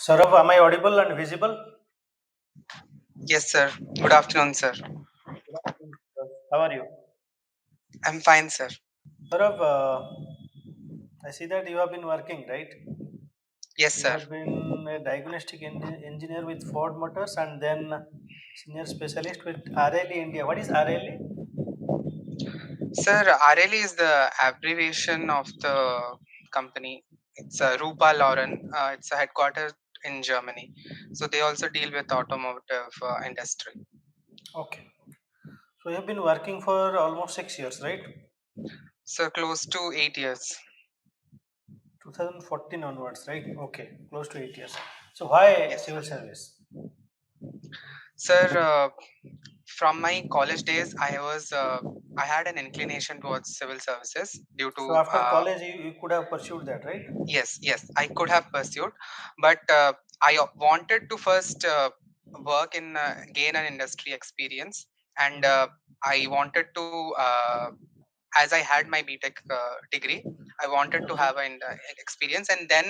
Sourav, am I audible and visible? Yes, sir. Good afternoon, sir. Good afternoon, sir. How are you? I'm fine, sir. Sourav, I see that you have been working, right? Yes, You sir. have been a diagnostic engineer with Ford Motors and then senior specialist with RLE India. What is RLE? Sir, RLE is the abbreviation of the company. It's Rupa Lauren. It's a headquarters in Germany. So they also deal with automotive industry. Okay. So you have been working for almost 6 years, right? So close to 8 years. 2014 onwards, right? Okay, close to 8 years. So why Yes, civil sir. service? Sir, from my college days, I had an inclination towards civil services due So to after college, you could have pursued that, right? yes, I could have pursued, but I wanted to first work in gain an industry experience, and Mhm. I wanted to, as I had my BTech degree, I wanted to Okay. have an experience, and then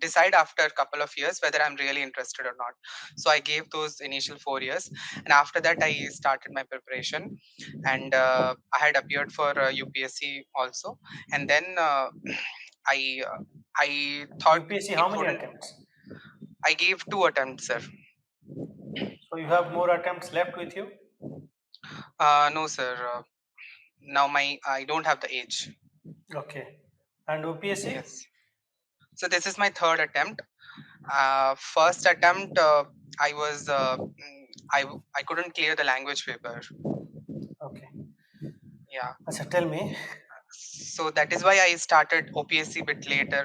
decide after a couple of years whether I'm really interested or not. So I gave those initial 4 years, and after that I started my preparation, and I had appeared for UPSC also, and then I I thought UPSC, it how many wouldn't. attempts? I gave two attempts, sir. So you have more attempts left with you? No, sir. Now I don't have the age. Okay. And OPSC? Yes. So this is my third attempt. First attempt, I was I couldn't clear the language paper. Okay. Yeah. Acha, tell me, So that is why I started OPSC bit later.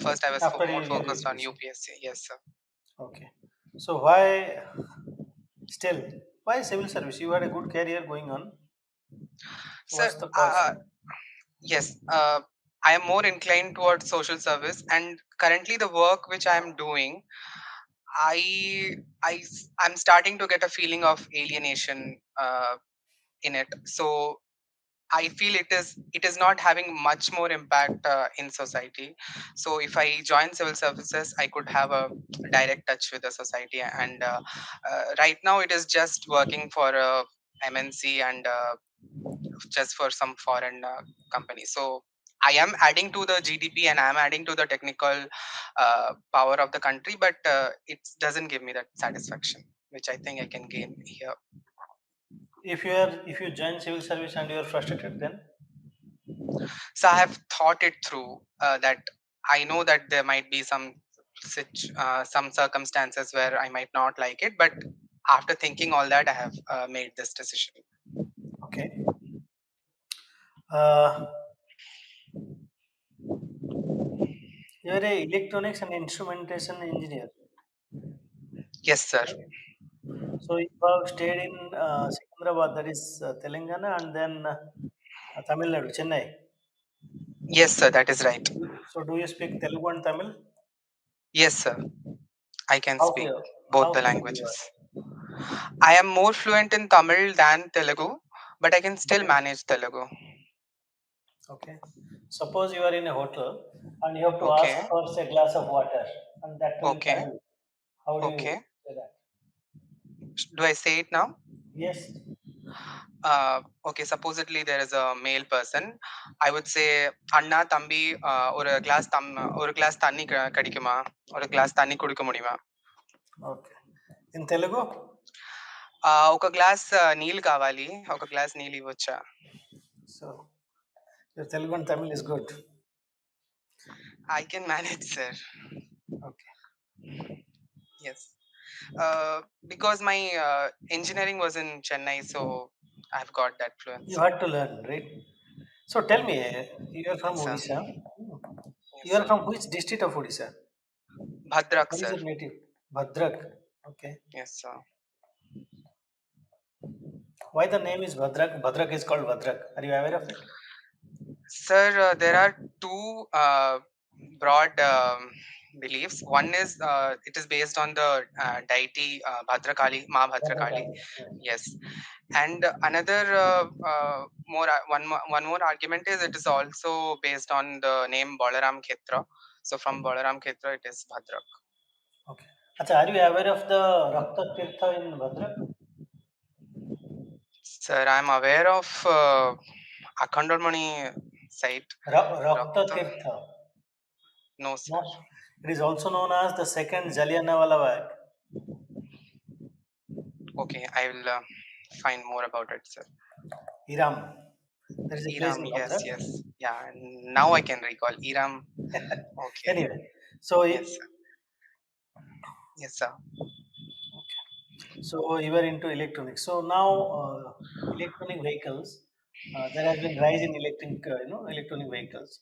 First, I was after more you give focused on UPSC. UPSC. Yes, sir. Okay. So why still? Why civil service? You had a good career going on. Sir, What's the cause? yes, I am more inclined towards social service, and currently the work which I am doing, I'm starting to get a feeling of alienation in it. So I feel it is not having much more impact in society. So if I join civil services, I could have a direct touch with the society. And right now, it is just working for a MNC and just for some foreign company. So I am adding to the GDP and I am adding to the technical power of the country, but it doesn't give me that satisfaction, which I think I can gain here. If you join civil service and you are frustrated, then So I have thought it through that I know that there might be some circumstances where I might not like it, but after thinking all that, I have made this decision. okay. Uh, you are a electronics and instrumentation engineer, Yes, sir. right? So you have stayed in Secunderabad, that is Telangana, and then Tamil Nadu, Chennai. Yes, sir. That is right. So do you speak Telugu and Tamil? Yes, sir. I can How speak fluent? both How the fluent you languages. are? I am more fluent in Tamil than Telugu, but I can still Okay. manage Telugu. Okay. Suppose you are in a hotel and you have to ask Okay. for a glass of water, and that too in Okay. Tamil. How do you Okay. say that? Do I say it now? Yes. Okay, supposedly there is a male person. I would say, Anna, Tambi, ஒரு glass தண்ணி கிடைக்குமா? ஒரு glass தண்ணி கொடுக்க முடியுமா? Okay. In Telugu? ఒక glass నీళ్ళు కావాలి. ఒక గ్లాస్ నీళ్ళు ఇవ్వచ్చా? So your Telugu and Tamil is good. I can manage, sir. Okay. Yes. Because my engineering was in Chennai, so I've got that You fluency. had to learn, right? So tell me, you are from Yes, sir. Odisha. Yes, You are sir. from which district of Odisha? Bhadrak, Where is sir. your native? Bhadrak. Okay. Yes, sir. Why the name is Bhadrak? Bhadrak is called Bhadrak. Are you aware of it? Sir, there are two broad beliefs. One is it is based on the deity Bhadrakali, Ma Bhadrakali. Bhadrakali. Yeah. Yes, and another one more argument is it is also based on the name Balaram Khetra. So from Balaram Khetra, it is Bhadrak. Okay. Acha, are you aware of the Rakta Tirtha in Bhadrak? Sir, I'm aware of Akhandamani site. Rakta Rakta? Tirtha. No, sir. No. It is also known as the second Jallianwala Bagh. Okay, I will find more about it, sir. Iram. There is a place Iram, in yes, Bhadrak. yes. Yeah, now I can recall. Iram, okay. Anyway, so Yes, sir. Yes, sir. you were into electronics. So now electronic vehicles, there has been rise in electronic vehicles.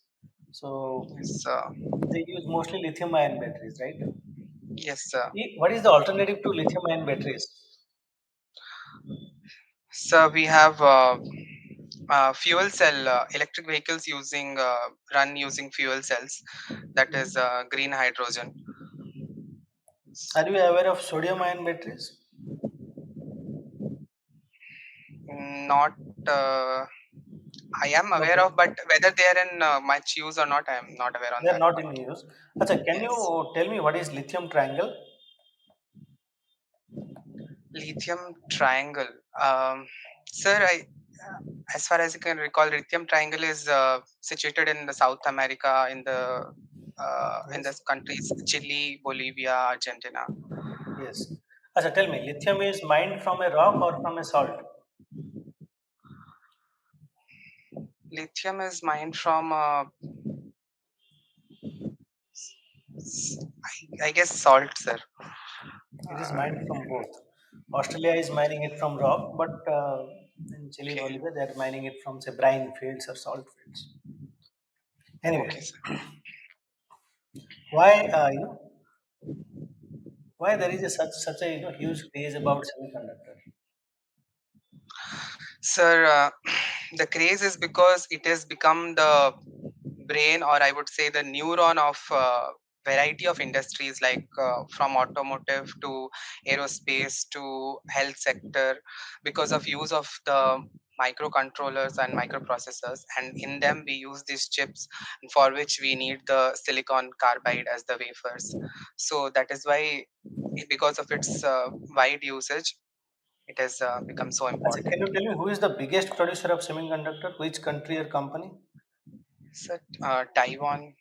So Yes, sir. they use mostly lithium ion batteries, right? Yes, sir. What is the alternative to lithium ion batteries? So we have fuel cell electric vehicles using run using fuel cells. That is Mhm. green hydrogen. Are you aware of sodium ion batteries? Not I am aware Okay, of, but whether they are in much use or not, I am not aware on they are that not in part. use. Acha, can Yes, you tell me what is lithium triangle? lithium triangle. Sir, as far as I can recall, lithium triangle is situated in the South America, in the Yes, countries Chile, Bolivia, Argentina. yes. Acha, tell me, lithium is mined from a rock or from a salt? Lithium is mined from, I guess, salt, sir. It is Uh, mined from both. Australia is mining it from rock, but in Chile, okay, Bolivia, they are mining it from say brine fields or salt fields. okay, Anyway, sir. why why there is such a huge craze about semiconductor? Sir, the craze is because it has become the brain, or I would say the neuron of variety of industries, like from automotive to aerospace to health sector, because of use of the microcontrollers and microprocessors, and in them we use these chips for which we need the silicon carbide as the wafers. So that is why, because of its wide usage, it has become so Acha, can important. you tell me who is the biggest producer of semiconductor? Which country or company? So Taiwan,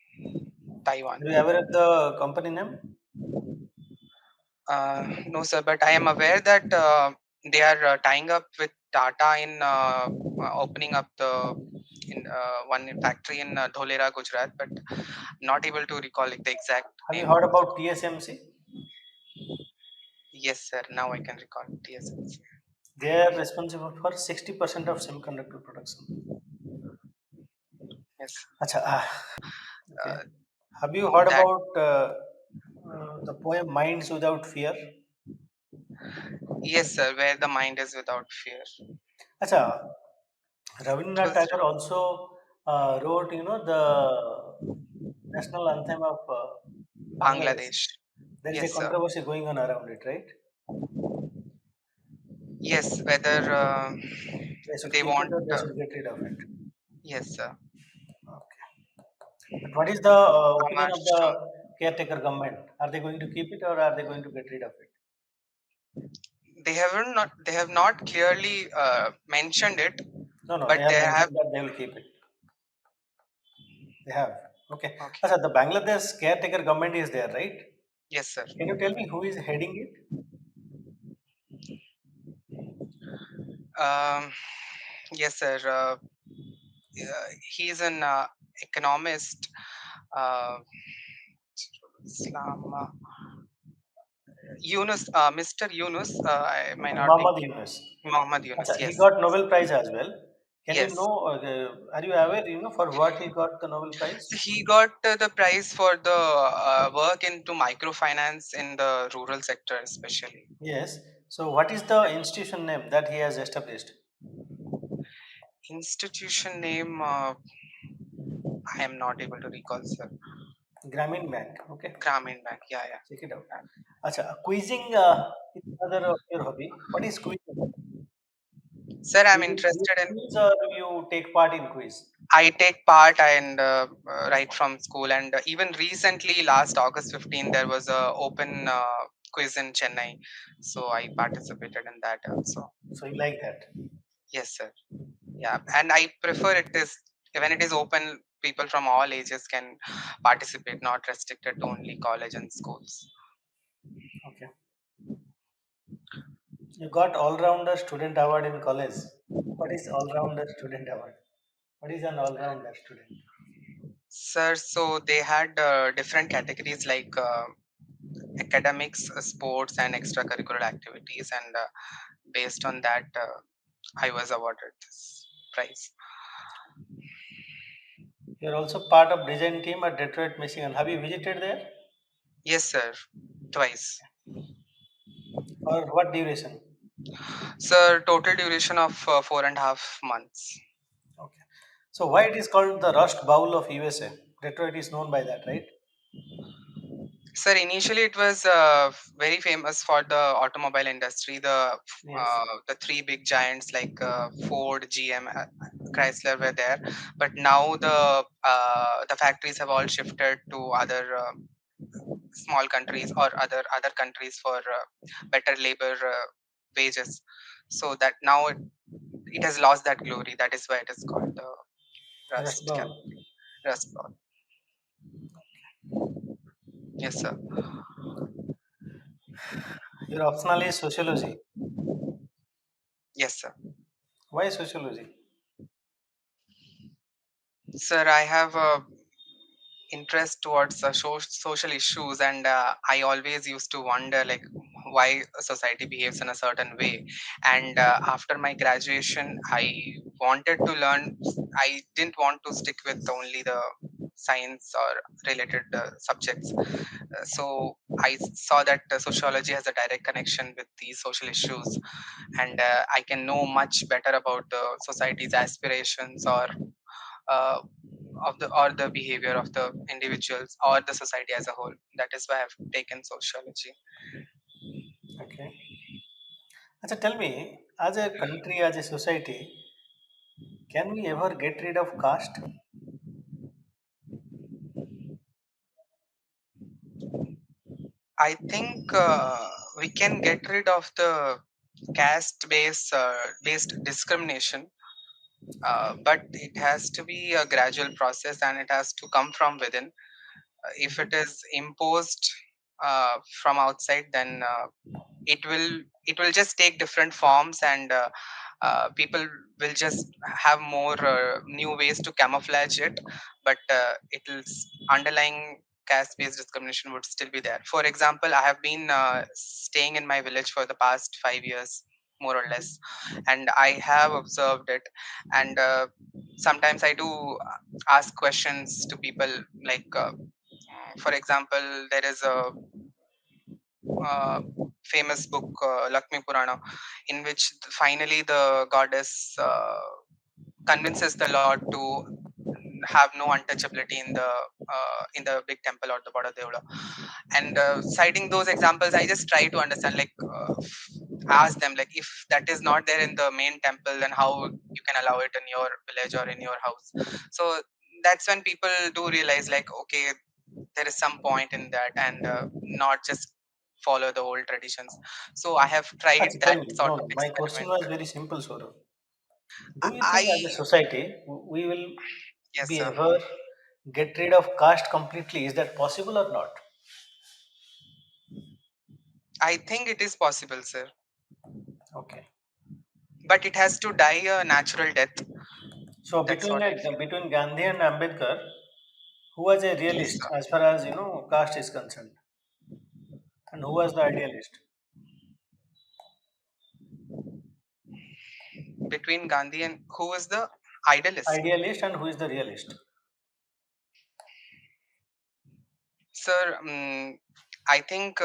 Taiwan. Are you aware of the company name? No, sir, but I am aware that they are tying up with Tata in opening up the in one factory in Dholera, Gujarat, but not able to recall like the exact Have you name. heard about TSMC? Yes, sir. Now I can recall. TSMC. They are responsible for 60% of semiconductor production. Yes. Acha, okay. Uh, Have you heard that about the poem Minds Without Fear? yes, sir. Where the mind is without fear. Acha, It Rabindranath was Tagore also wrote, the national anthem of Bangladesh. Bangladesh. There is a Yes, sir. controversy going on around it, right? Yes, whether They should they keep it want. or they should get rid of it. Yes, sir. Okay. But what is the opinion of Amash, the caretaker government? Are they going to keep it or are they going to get rid of it? they have not clearly mentioned it, No, no, they but have they have. mentioned that they will keep it. They have. Okay. Okay. Achha, the Bangladesh caretaker government is there, right? Yes, sir. Can you tell me who is heading it? Um, yes, sir. He is an economist. Uh, Islam, Yunus, Mr. Yunus. I might not be Muhammad Yunus. Muhammad Achha, Yunus. he Yes, got Nobel Prize as well. Can you yes. know, are you aware, for what he got the Nobel Prize? So he got the prize for the work into microfinance in the rural sector, especially. Yes. So what is the institution name that he has established? Institution name, I am not able to recall, sir. Grameen Bank. Okay. Grameen Bank. Yeah, yeah. Check it out. Achha, quizzing is another of your hobby. What is quizzing? Sir, Do I'm you interested in. quiz or you take part in quiz? I take part and right from school, and even recently, last August 15th, there was a open quiz in Chennai, so I participated in that also. So you like that? Yes, sir. Yeah, and I prefer it is when it is open. People from all ages can participate, not restricted to only college and schools. Okay. You got all-rounder student award in college. What is all-rounder student award? What is an all-rounder student? Sir, so they had different categories like academics, sports, and extracurricular activities, and based on that, I was awarded this prize. You're also part of design team at Detroit, Michigan. Have you visited there? Yes, sir, twice. For what duration? Sir, total duration of 4.5 months. Okay. So why it is called the Rust Bowl of USA? Detroit is known by that, right? Sir, initially it was very famous for the automobile industry. Yes. The three big giants like Ford, GM, Chrysler were there, but now the factories have all shifted to other small countries or other countries for better labor wages. So that now it has lost that glory. That is why it is called the Rust Rust Bowl. Rust Bowl. Yes, sir. Your optional is sociology. Yes, sir. Why sociology? Sir, I have a interest towards social issues, and I always used to wonder like why a society behaves in a certain way. And after my graduation, I wanted to learn. I didn't want to stick with only the science or related subjects. So I saw that sociology has a direct connection with these social issues, and I can know much better about the society's aspirations uh, or the behavior of the individuals or the society as a whole. That is why I've taken sociology. Okay. Achha, tell me, as a country, as a society, can we ever get rid of caste? I think we can get rid of the caste based discrimination, but it has to be a gradual process and it has to come from within. If it Mhm. is imposed from outside, then it will just take different forms, and people will just have more new ways to camouflage it, but underlying caste based discrimination would still be there. For example, I have been staying in my village for the past 5 years, more or less, and I have observed it. And sometimes I do ask questions to people, like for example, there is a uh, famous book, Lakshmi Purana, in which finally the goddess convinces the Lord to have no untouchability in the big temple or the Bada Devula. And citing those examples, I just try to understand, like ask them, like if that is not there in the main temple, then how you can allow it in your village or in your house. So that's when people do realize, like, okay, there is some point in that, and not just follow the old traditions. So I have tried Achha, tell that me, sort no, of no, my question experiment. was very simple, Sourav. Do you think as a I society, we will Yes, be sir. ever get rid of caste completely? Is that possible or not? I think it is possible, sir, Okay. but it has to die a natural death. So That's between what I feel. between Gandhi and Ambedkar, who was a Yes, realist sir. as far as caste is concerned, and who was the idealist? Between Gandhi and who was the idealist? Idealist and who is the realist? Sir, I think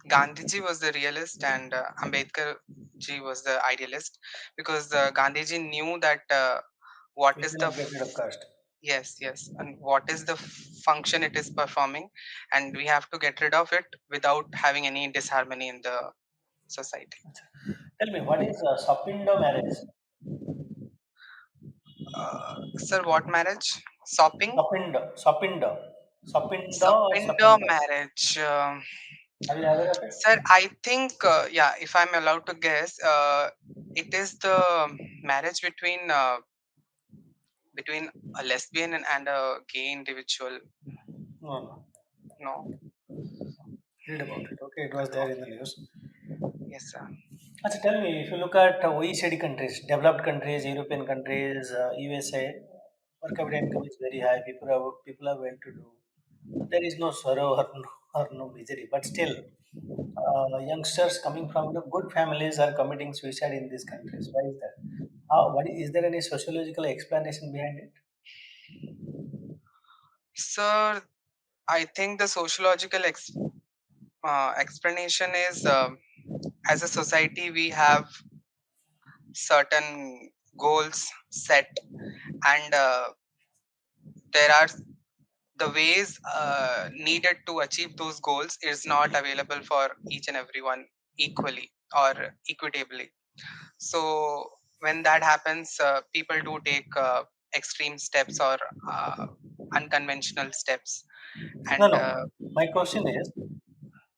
Gandhiji was the realist and Ambedkar ji was the idealist, because Gandhiji knew that what We is the cannot get rid of caste. yes, yes, and what is the function it is performing, and we have to get rid of it without having any disharmony in the society. Tell me, what is Sapindo marriage? Sir, what marriage? Shopping? Sapinda, Sapinda, Sapinda or Sapinder Sapinda? marriage. Are you aware of it? Sir, I think, yeah, if I'm allowed to guess, it is the marriage between a lesbian and a gay individual. No, no. No. Read about it. Okay, it was there in the news. Yes, sir. Achha, tell me, if you look at OECD countries, developed countries, European countries, USA, per capita income is very high. People are well to do. There is no sorrow or no misery. But still, youngsters coming from good families are committing suicide in these countries. Why is that? Is there any sociological explanation behind it? Sir, I think the sociological explanation is, as a society we have certain goals set, and there are the ways needed to achieve those goals is not available for each and everyone equally or equitably. So when that happens, people do take extreme steps or uh, unconventional steps, No, and no. My question is,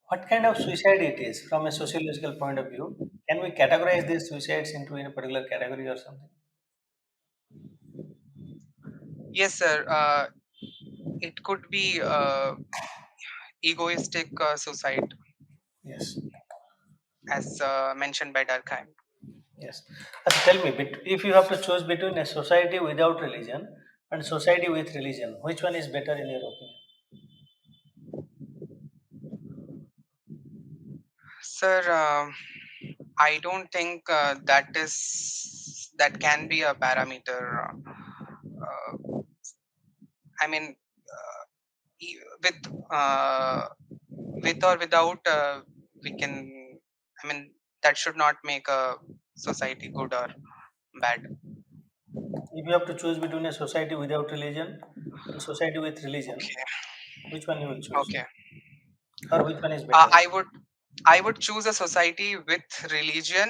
what kind of suicide it is from a sociological point of view? Can we categorize these suicides into a particular category or something? yes, sir, it could be egoistic suicide, Yes, as mentioned by Durkheim. yes. Tell me, if you have to choose between a society without religion and society with religion, which one is better in your opinion? Sir, I don't think that can be a parameter. I mean, with with or without, we can. I mean, that should not make a society good or bad. If you have to choose between a society without religion and society with religion, Okay. which one you will choose? Okay. Or which one is Uh, better? I would I would choose a society with religion,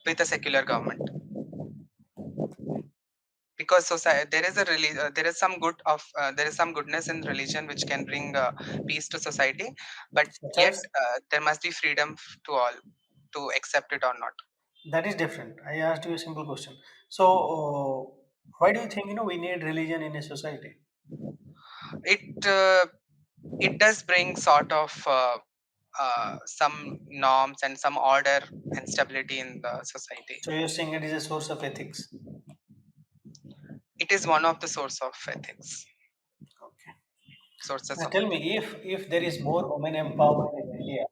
with a secular government, because society there is some there is some goodness in religion which can bring peace to society, but Such yet as there must be freedom to all to accept it or not. that is different. I asked you a simple question. So, why do you think we need religion in a society? It does bring sort of some norms and some order and stability in the society. So you're saying it is a source of ethics. It is one of the source of ethics, Okay. sources Now of tell ethics. me, if there is more women empowerment in India,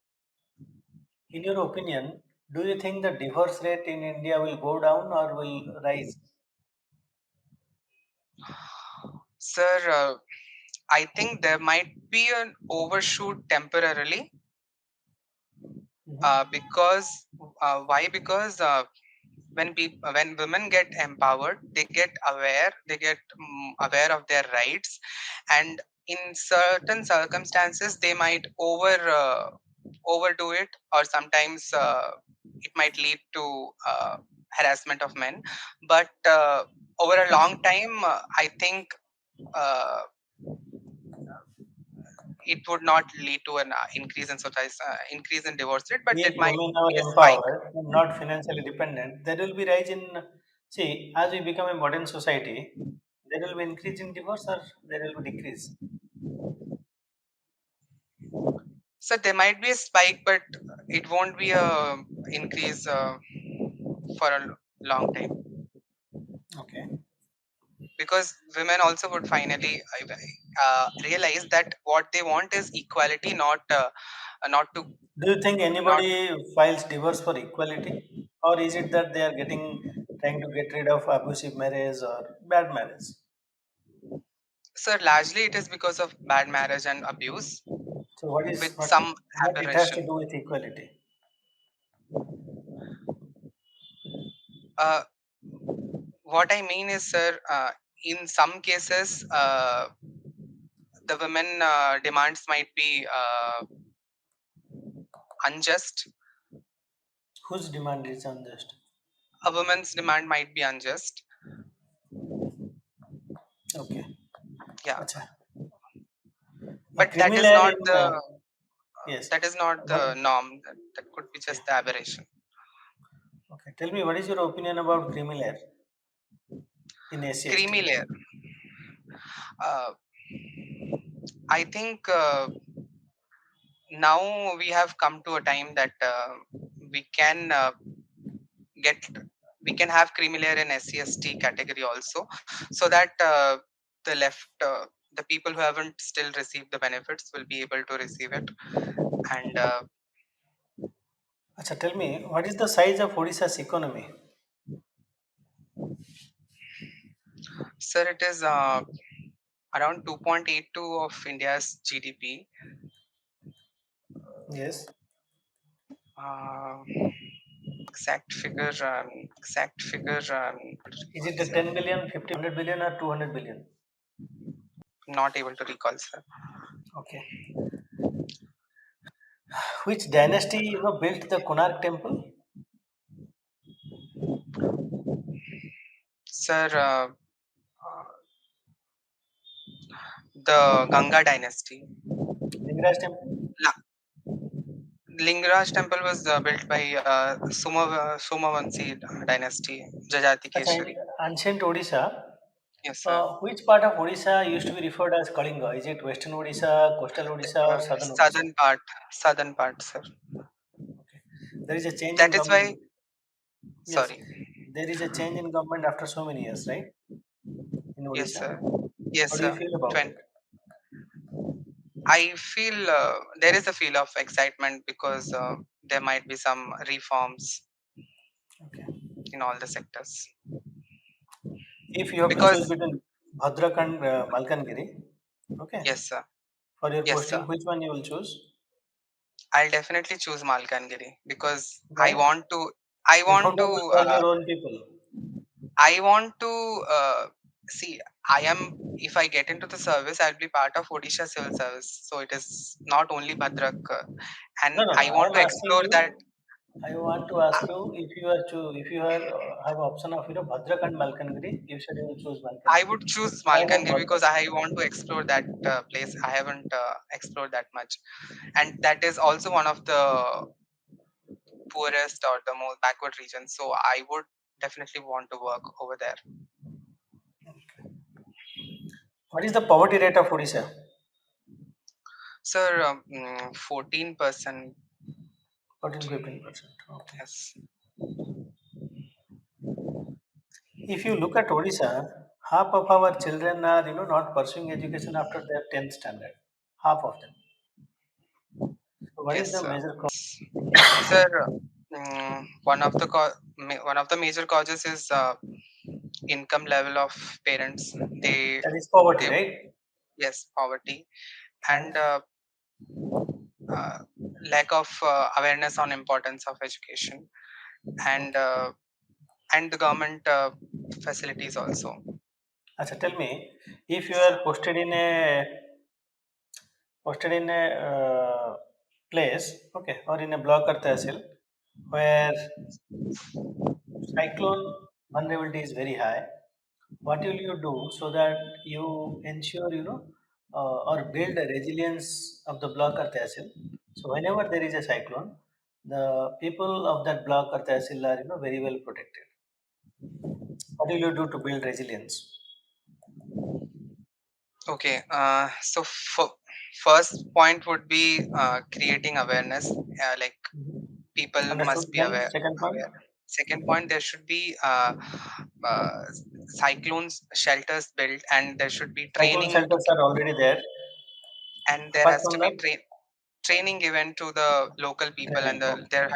in your opinion, do you think the divorce rate in India will go down or will rise? Sir, I think there might be an overshoot temporarily, Mhm. because why? Because when women get empowered, they get aware, aware of their rights, and in certain circumstances they might overdo it, or sometimes it might lead to harassment of men. But over a long time, I think uh, it would not lead to an increase in divorce rate, but If it might women be a are spike. empowered and not financially dependent, there will be rise in. See, as we become a modern society, there will be increase in divorce or there will be decrease. So there might be a spike, but it won't be a increase for a long time, Okay. because women also would finally realize that what they want is equality, not to Do you think not. anybody files divorce for equality, or is it that they are trying to get rid of abusive marriage or bad marriage? So largely it is because of bad marriage and abuse So what is with some what it has to aberration. do with equality? Uh, what I mean is, sir, in some cases, the women demands might be unjust. Whose demand is unjust? a woman's demand might be unjust. Okay. Yeah, Acha. A but that is criminal not in the yes. that is not What? the norm. That could be Okay. just the aberration. Okay. Tell me, what is your opinion about criminal in Creamy SCST? layer. Uh, I think now we have come to a time that we can get we can have creamy layer in SCST category also, so that the people who haven't still received the benefits will be able to receive it. And Acha, tell me, what is the size of Odisha's economy? sir, it is around 2.82 of India's GDP. Yes. Uh, exact figure. Is it the Sir, 10 billion, 50, 100 billion, or 200 billion? not able to recall, sir. Okay. Which dynasty built the Konark temple? Sir, the Ganga dynasty. Lingaraj temple? Lingaraj temple was built by Somavanshi dynasty, Jajati Acha, in Keshari. ancient Odisha, Yes, sir. which part of Odisha used to be referred as Kalinga? Is it Western Odisha, Coastal Odisha, or Southern Odisha? Southern part, sir. Okay. There is a change in That is why, government. Yes, sorry. there is a change in government after so many years, right? In Yes, Odisha. sir. Yes, How do you sir. feel about 20. it? I feel there is a feel of excitement because there might be some reforms Okay. in all the sectors. If you have to choose Because, between Bhadrak and Malkangiri, okay, yes, sir. for your Yes, sir. posting, which one you will choose? I'll definitely choose Malkangiri because Why? I You don't want want to to, serve your own people. I want to see. I am. If I get into the service, I'll be part of Odisha Civil Service. So it is not only Bhadrak, No, and no, no. I I want am to asking explore you. that. I want to ask you if you are have option of Bhadrak and Malkangiri, you said you will choose I Malkangiri. would choose Why not Malkangiri because Bhadrak? I want to explore that place. I haven't explored that much, and that is also one of the poorest or the most backward regions. So I would definitely want to work over there. What is the poverty rate of Odisha? Sir, 14%. 14, 15%. Okay. Yes. If you look at Odisha, half of our children are not pursuing education after their 10th standard. Half of them. So what is Yes, the sir. major cause? Sir, one of the major causes is income level of parents. That is poverty, They right? Yes, poverty, And and uh, lack of awareness on importance of education, and okay. uh, and the government facilities also. Acha, tell me, if you Yes, are sir. posted in a place, okay, or in a block or tehsil, where cyclone vulnerability is very high, what will you do so that you ensure or build a resilience of the block or tehsil? So whenever there is a cyclone, the people of that block or tehsil are very well protected. What will you do to build resilience? Okay. First point would be creating awareness. Like Mhm. people Understood. must be Then second point, aware. Second point, there should be uh, cyclones shelters built, and there should be cyclone training to shelters are already there. and there Apart has to from be that, training given to the local people, training. and Okay. there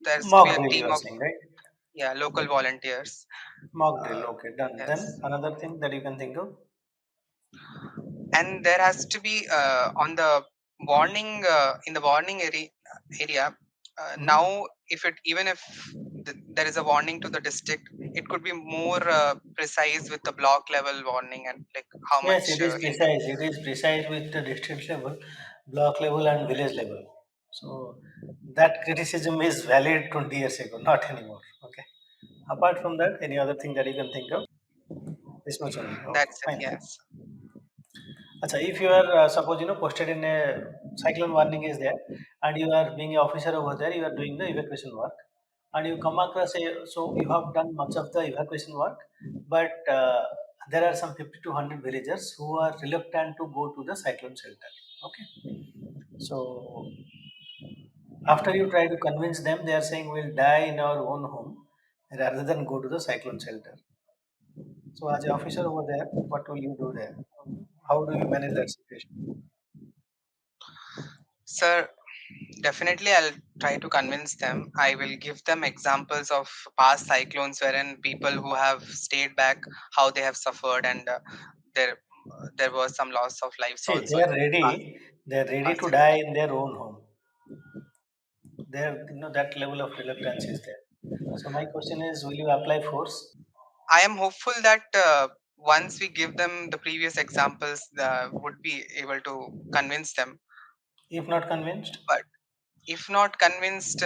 has to be Mock a drill, you team are of, saying, right? yeah, local volunteers. Mock drill. uh, Okay, done. Then yes, another thing that you can think of. and there has to be on the warning in the warning area. Mhm. Now if it even if there is a warning to the district, it could be more precise with the block level warning, and like how Yes, much it is precise. It is precise with the district level, block level, and village level. So that criticism is valid 20 years ago, not anymore. Okay. Apart from that, any other thing that you can think of? This much only. Okay, That's it. fine. Yes. Acha, if you are suppose posted in a cyclone warning is there, and you are being an officer over there, you are doing the evacuation work, and you come across a so you have done much of the evacuation work, but there are some 50 to 100 villagers who are reluctant to go to the cyclone shelter. Okay, so after you try to convince them, they are saying we'll die in our own home rather than go to the cyclone shelter. So as an officer over there, what will you do there? How do you manage that situation? Sir, definitely I'll try to convince them. I will give them examples of past cyclones wherein people who have stayed back, how they have suffered, and there was some loss of lives See, also in they are ready past to die cyclones. in their own home. There, that level of reluctance is there. So my question is, will you apply force? I am hopeful that once we give them the previous examples, would be able to convince them. If not convinced, But if not convinced,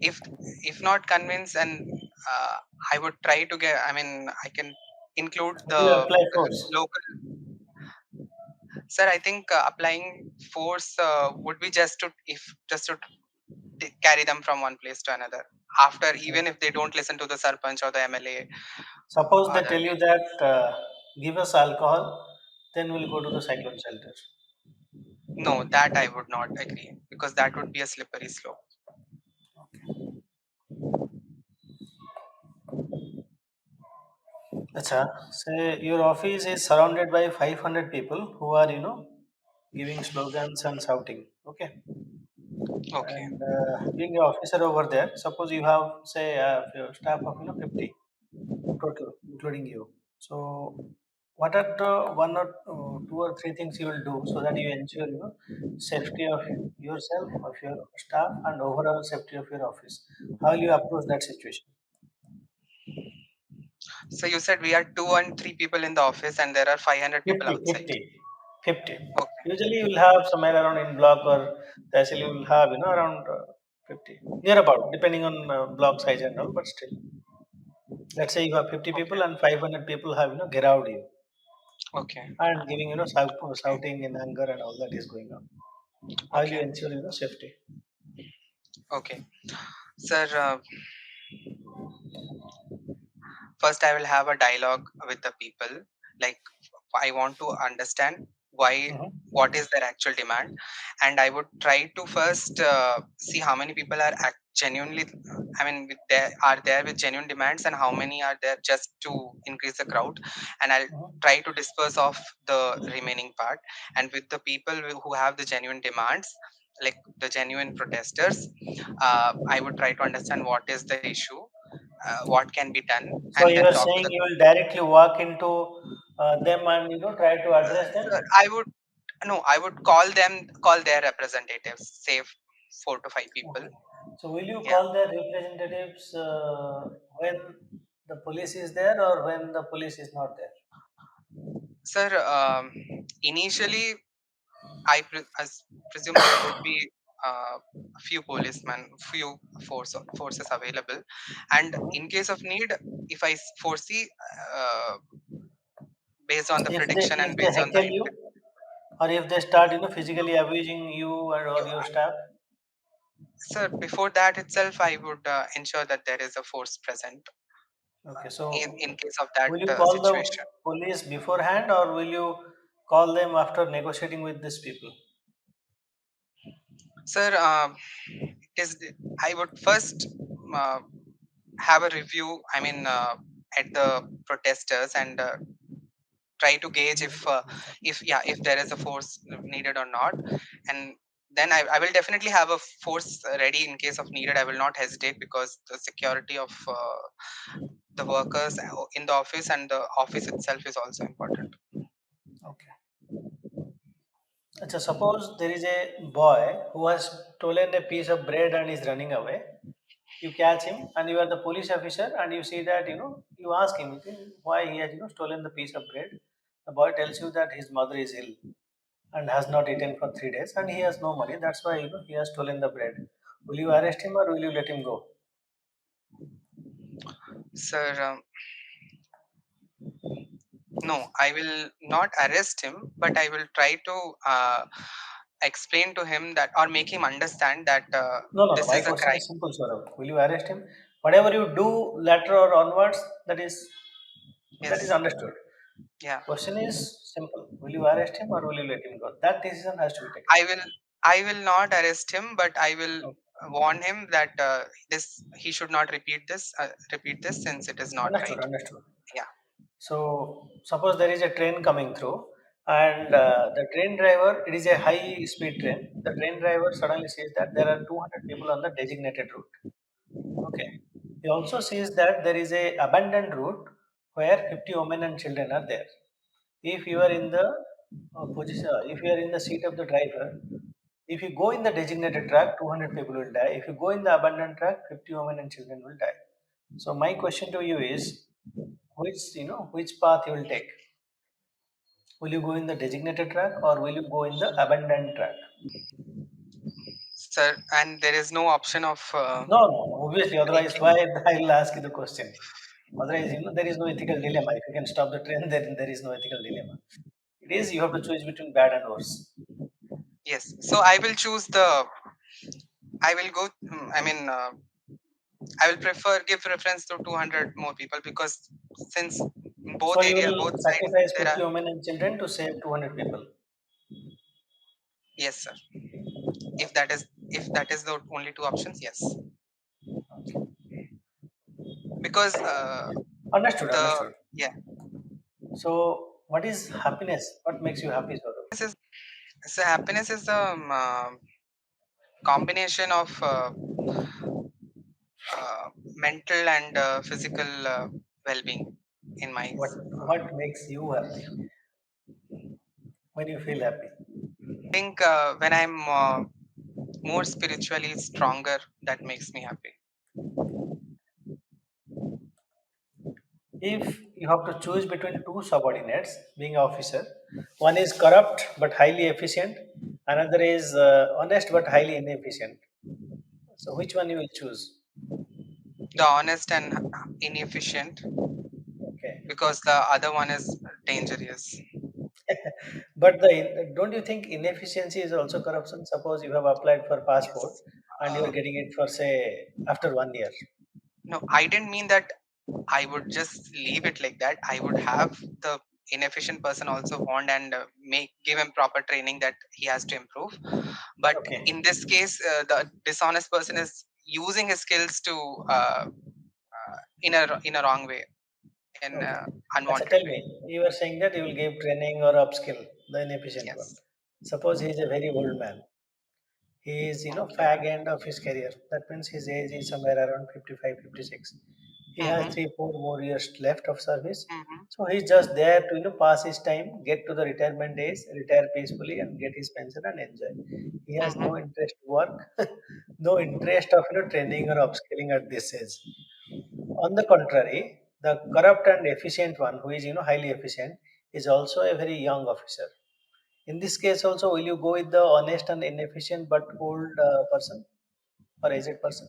if if not convinced, and I would try to get. I mean, I can include will you apply force? local. Sir, I think applying force would be just to carry them from one place to another. After, Okay. even if they don't listen to the sarpanch or the MLA, Suppose they other tell you way. that give us alcohol, then we'll go to the cyclone shelter. No, that I would not agree because that would be a slippery slope. Acha, say your office is surrounded by 500 people who are, giving slogans and shouting. Okay. Okay, And being an officer over there, suppose you have, say, your staff of, 50 total, including you. So, what are the one or two or three things you will do so that you ensure, safety of yourself, of your staff, and overall safety of your office? How will you approach that situation? so you said we are two and three people in the office, and there are 500 people 50, outside. 50, 50. Okay, Usually you will have somewhere around in block or tehsil you will have, around 50. Near about, depending on block size and all, but still. Let's say you have 50 okay, people and 500 people have, around you okay, and giving, shouting in anger and all that is going on. How will you okay, ensure, safety? okay. Sir, first I will have a dialogue with the people. Like, I want to understand why, Hmm. what is their actual demand, and I would try to first see how many people are genuinely, I mean, are there with genuine demands, and how many are there just to increase the crowd, and I'll Hmm. try to disperse off the remaining part. And with the people who have the genuine demands, like the genuine protesters, I would try to understand what is the issue, what can be done, So and you then are talk to saying the you will directly walk into them and try to address them. sir, I would no, I would call their representatives, say 4 to 5 people. Okay. So will you Yeah, call their representatives when the police is there or when the police is not there? sir. Initially, as presume there would be a few policemen, few forces available, and Mhm. in case of need, if I foresee, uh, based on the If they prediction if and they based on the heckle you or if they start physically abusing you or your staff. sir, before that itself, I would ensure that there is a force present Okay, so in case of that will you call the situation. police beforehand or will you call them after negotiating with these people? Sir, is I would first uh, have a review. I mean, at the protesters, and try to gauge if yeah, if there is a force needed or not, and then I will definitely have a force ready in case of needed. I will not hesitate because the security of the workers in the office and the office itself is also important. Okay. Achha, suppose there is a boy who has stolen a piece of bread and is running away. You catch him and you are the police officer and you see that, you ask him okay, why he has, stolen the piece of bread. The boy tells you that his mother is ill and has not eaten for 3 days and he has no money. That's why, he has stolen the bread. Will you arrest him or will you let him go? Sir, no, I will not arrest him, but I will try to explain to him that, or make him understand that No, no, no. this My is a question crime. is simple, Saurabh. Will you arrest him? Whatever you do later or onwards, that is Yes, understood. yeah. Question is simple. Will you arrest him or will you let him go? That decision has to be taken. I will I will not arrest him, but I will Okay. warn him that this he should not repeat this since it is not Understood, right. understood. Yeah. So suppose there is a train coming through and the train driver, it is a high speed train. The train driver suddenly sees that there are 200 people on the designated route. Okay. He also sees that there is a abandoned route where 50 women and children are there. If you are in the position, if you are in the seat of the driver, if you go in the designated track, 200 people will die. If you go in the abandoned track, 50 women and children will die. So my question to you is, which path you will take? Will you go in the designated track or will you go in the abandoned track? Sir, and there is no option of No, no, obviously. Otherwise, breaking. why I will ask you the question? Otherwise, there is no ethical dilemma. If you can stop the train, then there is no ethical dilemma. It is you have to choose between bad and worse. Yes. So I will choose the. I will go. I mean, I will prefer give preference to 200 more people, because since So you both will sides sacrifice there 50 are. women and children to save 200 people. Yes, sir. If Okay, that is the only two options, yes. okay. Because Understood, the understood. yeah, So, what is happiness? What makes you happy, Saurabh? this is so happiness is a combination of mental and physical well-being in my. What makes you happy when you feel happy? I think when I'm more spiritually stronger, that makes me happy. If you have to choose between two subordinates, being an officer, one is corrupt but highly efficient, another is honest but highly inefficient. So, which one you will choose? The honest and inefficient, Okay. because the other one is dangerous. But don't you think inefficiency is also corruption? Suppose you have applied for passport Yes. and you are Uh, getting it for say after 1 year. no, I didn't mean that I would just leave it like that. I would have the inefficient person also warned and make give him proper training that he has to improve. But Okay. in this case, the dishonest person is using his skills to in a wrong way, in Okay. Acha, unwanted tell way. me, you were saying that you will give training or upskill the inefficient one. Yes. Suppose he is a very old man. He is, Okay. fag end of his career. That means his age is somewhere around 55, 56. He has Mm-hmm. 3, 4 more years left of service. Mm-hmm. So he's just there to, pass his time, get to the retirement days, retire peacefully and get his pension and enjoy. He has no Mm-hmm. interest to work, no interest of, training or upskilling at this age. On the contrary, the corrupt and efficient one, who is highly efficient, is also a very young officer. In this case, also, will you go with the honest and inefficient but old person or aged person?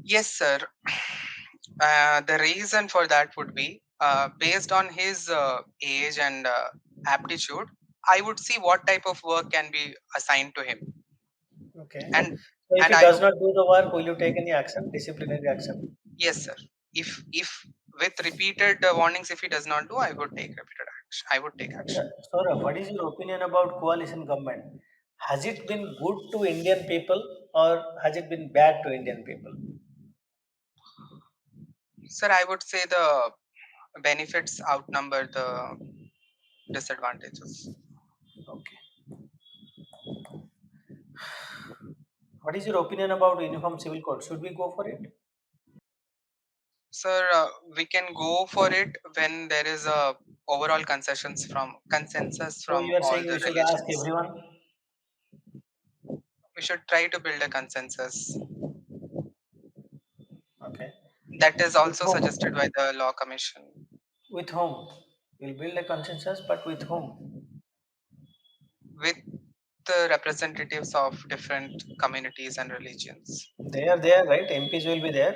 Yes, sir. The reason for that would be based on his age and aptitude. I would see what type of work can be assigned to him, Okay. and So if and he I does not do the work, will you take any action, disciplinary action? yes, sir. If with repeated warnings, if he does not do, I would take repeated action. I would take Acha, action. Saurabh, what is your opinion about coalition government? Has it been good to Indian people or has it been bad to Indian people? Sir, I would say the benefits outnumber the disadvantages. Okay. What is your opinion about uniform civil code? Should we go for it? Sir, we can go for it when there is a overall concessions from consensus So from you are all saying the we should ask religions. everyone? We should try to build a consensus. Okay. That is With also suggested whom? by the law commission, With whom? We'll build a consensus, but with whom? with the representatives of different communities and religions. They are there, right? MPs will be there.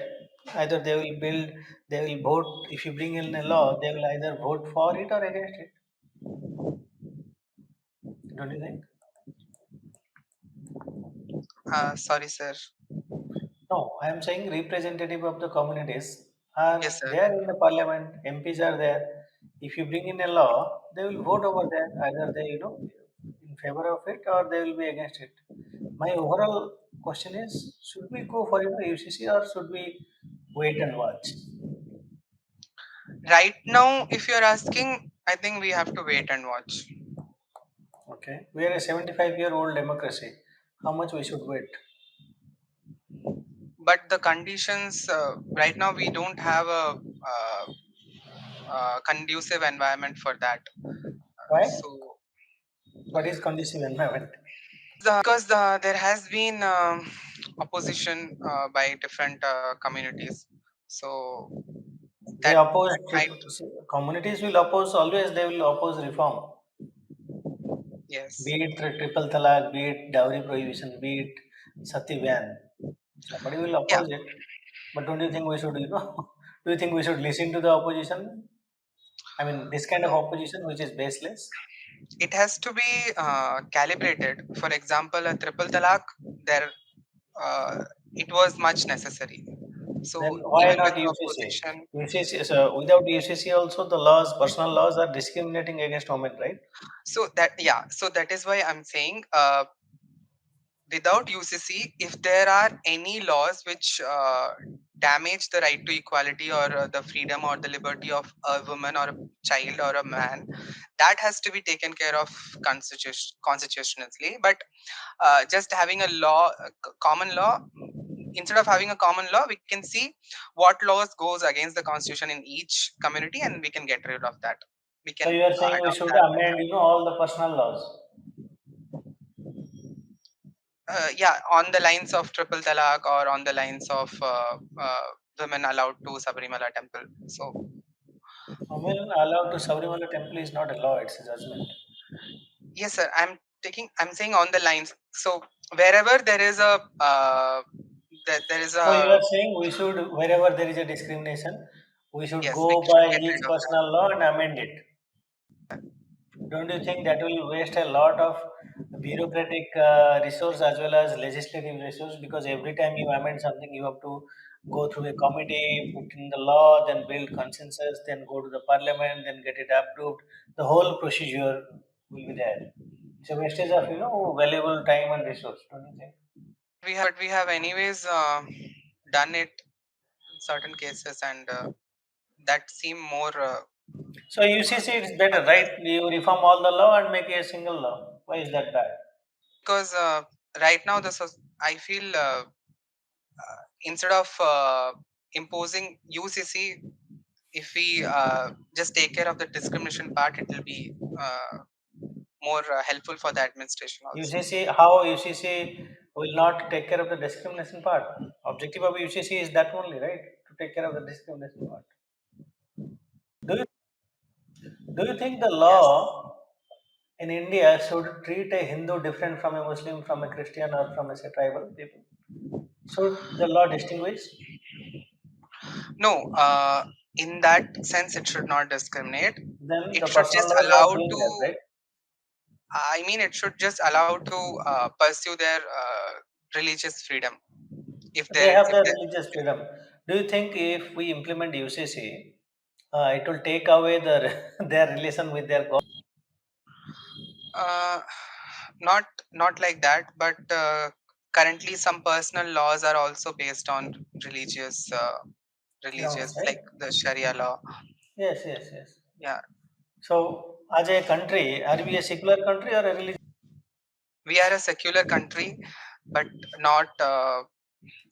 Either they will build, they will vote. If you bring in a law, they will either vote for it or against it. Don't you think? Sorry, sir. No, I am saying representative of the communities Yes, are sir. there in the parliament. MPs are there. If you bring in a law, they will vote over that. Either they, in favor of it or they will be against it. My overall question is: should we go for UCC or should we wait and watch? Right now, if you're asking, I think we have to wait and watch. Okay, we are a 75-year-old democracy. How much we should wait? But the conditions right now, we don't have a conducive environment for that. Why? So What is conducive environment? because there has been opposition by different communities, so They that oppose that might. communities will oppose always. They will oppose reform. Be Yes. it triple talaq, be it dowry prohibition, be it sati ban. Somebody will Yeah. oppose it. But don't you think we should, do you think we should listen to the opposition? I mean, this kind of No, opposition which is baseless. it has to be calibrated. For example, a triple talaq, there uh, it was much necessary. Then So why even with not the UCC? opposition, UCC, so without UCC also the laws, personal laws are discriminating against women, right? so that, yeah, so that is why I'm saying, without UCC, if there are any laws which damage the right to equality or the freedom or the liberty of a woman or a child or a man, that has to be taken care of constitutionally. But just having a law, common law, instead of having a common law, we can see what laws goes against the constitution in each community, and we can get rid of that. We So can you are saying we adopt should that amend, method. all the personal laws. Yeah, on the lines of triple talaq, or on the lines of women allowed to Sabrimala temple. So Women allowed to Sabrimala temple is not a law; it's a judgment. yes, sir. I'm saying on the lines. So wherever there is a there is So you a, are saying we should, wherever there is a discrimination, we should yes, we go should by get each rid of that. personal law and amend it. Don't you think that will waste a lot of bureaucratic resource as well as legislative resource? Because every time you amend something, you have to go through a committee, put in the law, then build consensus, then go to the parliament, then get it approved. The whole procedure will be there. It's a wastage of valuable time and resource. Don't you think? We have anyways done it in certain cases, and that seem more So UCC is better, right? conducive. You reform all the law and make a single law. Why is that bad? Because right now I feel instead of imposing UCC, if we just take care of the discrimination part, it will be more helpful for the administration also. UCC, how UCC will not take care of the discrimination part? Objective of UCC is that only, right? To take care of the discrimination part. Do you, do you think the Yes. law in India should treat a Hindu different from a Muslim, from a Christian, or from a say, tribal people? Should the law distinguish? No, in that sense, it should not discriminate. Then It the should personal just laws are allow doing that, to. right? I mean, it should just allow to pursue their religious freedom. They have If their there, religious freedom. Do you think if we implement UCC, it will take away their relation with their God? uh, not not like that, but currently some personal laws are also based on religious Grounds, religious, right? like the Sharia law. Yes, yes, yes. Yeah, So, as a country, are we a secular country or a religious? we are a secular country, but not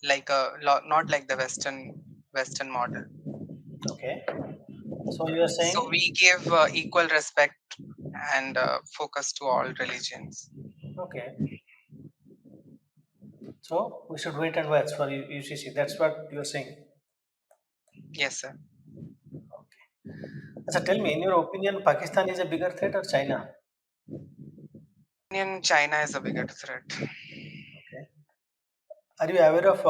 not like the Western model. Okay. So you are So saying, we give equal respect and focus to all religions. okay. So we should wait and watch for UCC. That's what you are saying. Yes, sir. So tell me, in your opinion, Pakistan is a bigger threat or China? In China is a bigger threat. Okay. Are you aware of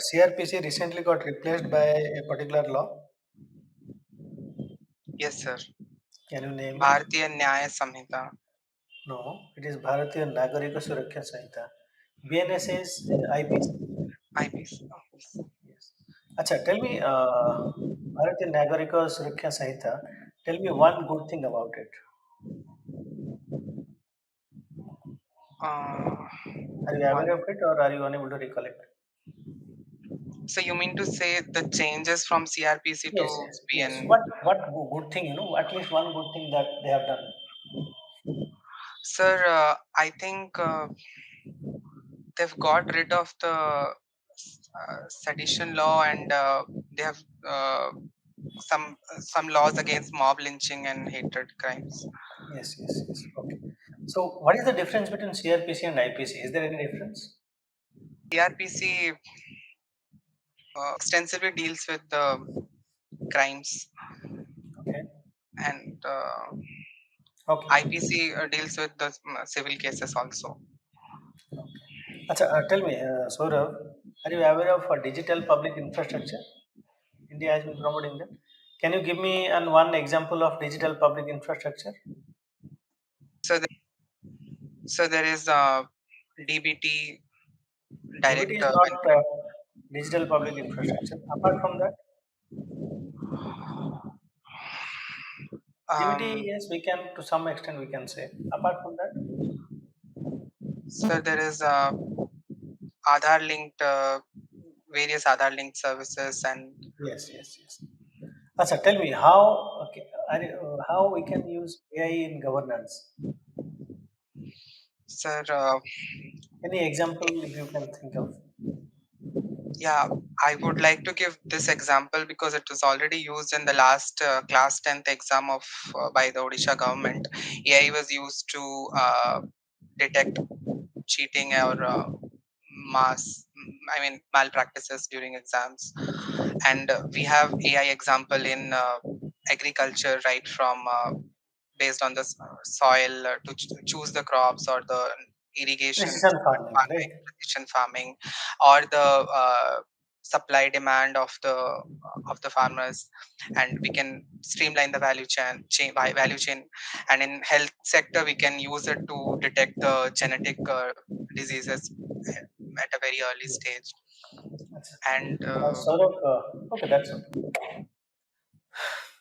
CRPC recently got replaced by a particular law? Yes, sir. Can you name it? Bharatiya Nyaya Samhita. No, it is Bharatiya Nagarika Suraksha Sanhita. BNS is IPC. IPC. Yes. Acha, tell me, Bharatiya Nagarika Suraksha Sanhita. Tell me one good thing about it. Uh, Are you aware one. of it, or are you unable to recollect? So you mean to say the changes from CRPC Yes, to yes, yes. BN? What good thing, at least one good thing that they have done. Sir, I think they've got rid of the sedition law, and they have some laws against mob lynching and hatred crimes. Yes, yes, yes. Okay. So, what is the difference between CRPC and IPC? Is there any difference? CRPC extensively deals with the crimes, Okay. and Okay. IPC deals with the civil cases also. Okay. Acha, tell me, Sourav, are you aware of digital public infrastructure? India has been promoting that. Can you give me one example of digital public infrastructure? So, so there is DBT, DBT direct is not digital public infrastructure. Apart from that, DBT, um, yes, we can, to some extent, we can say. Apart from that, so there is Aadhaar linked various Aadhaar linked services, and yes, yes, yes. Acha, tell me okay, how we can use AI in governance? sir, Any example if you can think of? yeah, I would like to give this example because it was already used in the last class 10th exam of by the Odisha government. AI was used to detect cheating or I mean malpractices during exams, and we have AI example in agriculture, right from based on the soil to choose the crops, or the irrigation Precision farming, farming, right? precision farming, or the supply demand of the farmers, and we can streamline the value chain. And in health sector we can use it to detect the genetic diseases at a very early Yes. stage. Acha. And Saurabh, okay, that's okay.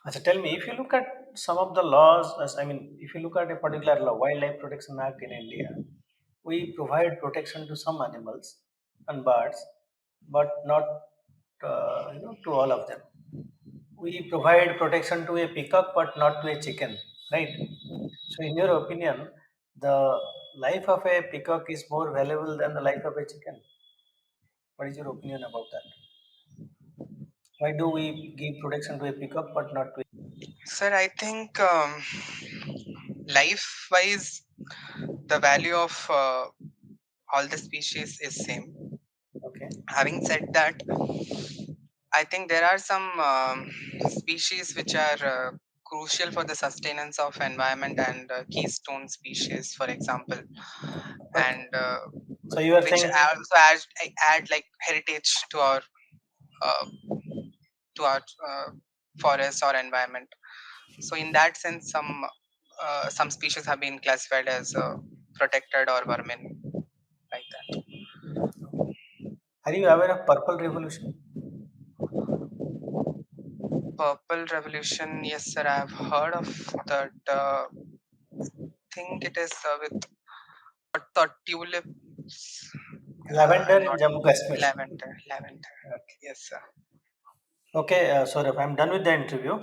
Acha, tell me, if you look at some of the laws, I mean, if you look at a particular law, Wildlife Protection Act in India, we provide protection to some animals and birds, but not to all of them. We provide protection to a peacock, but not to a chicken, right? So, in your opinion, the life of a peacock is more valuable than the life of a chicken. What is your opinion about that? Why do we give protection to a peacock but not to sir, I think life wise the value of all the species is same. okay? Having said that, I think there are some species which are crucial for the sustenance of environment, and keystone species, for example, Okay. and So you are which saying also add like heritage uh, to our forest or environment. So in that sense, some species have been classified as protected or vermin, like that. are you aware of purple revolution? Purple revolution, yes, sir. I've heard of that. Think it is with what tulips. Lavender I'm in not Jammu Kashmir. lavender. Lavender. Okay. Yes, sir. Okay, so if I'm done with the interview,